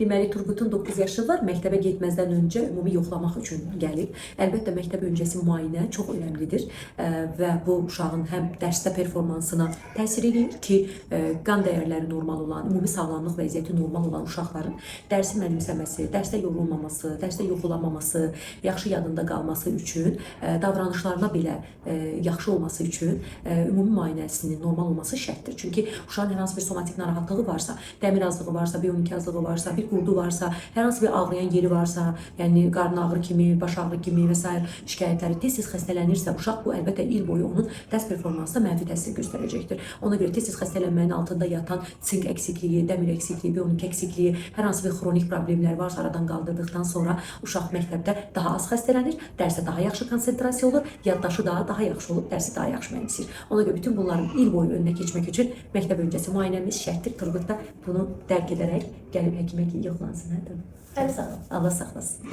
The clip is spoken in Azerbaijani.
Deməli, Turqutun 9 yaşı var, məktəbə getməzdən öncə ümumi yoxlamaq üçün gəlib. Əlbəttə, məktəb öncəsi müayinə çox önəmlidir və bu uşağın həm dərsdə performansına təsir edir ki, qan dəyərləri normal olan, ümumi sağlamlıq vəziyyəti normal olan uşaqların dərsi mənimsəməsi, dərsdə yorulmaması, dərsdə yuxulamaması, yaxşı yadında qalması üçün, davranışlarına belə yaxşı olması üçün ümumi müayinəsinin normal olması şərtdir. Çünki uşağın hər hansı bir somatik narahatlığı varsa, dəmir azlığı varsa, B12 azlığı varsa, bir qurdu varsa, hər hansı bir ağrıyan yeri varsa, yəni qarın ağrı kimi, baş ağrı kimi və s. şikayətləri tez-tez xəstələnirsə, uşaq bu əlbəttə il boyu onun dərs performansına mənfi təsir göstərəcəkdir. Ona görə tez-tez xəstələnməyin altında yatan sink əksikliyi, dəmir əksikliyi, B12 əksikliyi, hər hansı bir xronik problemlər varsa aradan qaldırdıqdan sonra uşaq məktəbdə daha az xəstələnir, dərsə daha yaxşı konsentrasiya olur, yaddaşı daha yaxşı olub, dərsi daha yaxşı mənimsəyir. Ona görə bütün bunların il boyu önünə keçmək üçün məktəb öncəsi müayinəmiz şərtdir. Turqutda bunu dərk edərək gəlib həkimə yoxlansın. Hə, Əlbəttə. Allah saxlasın.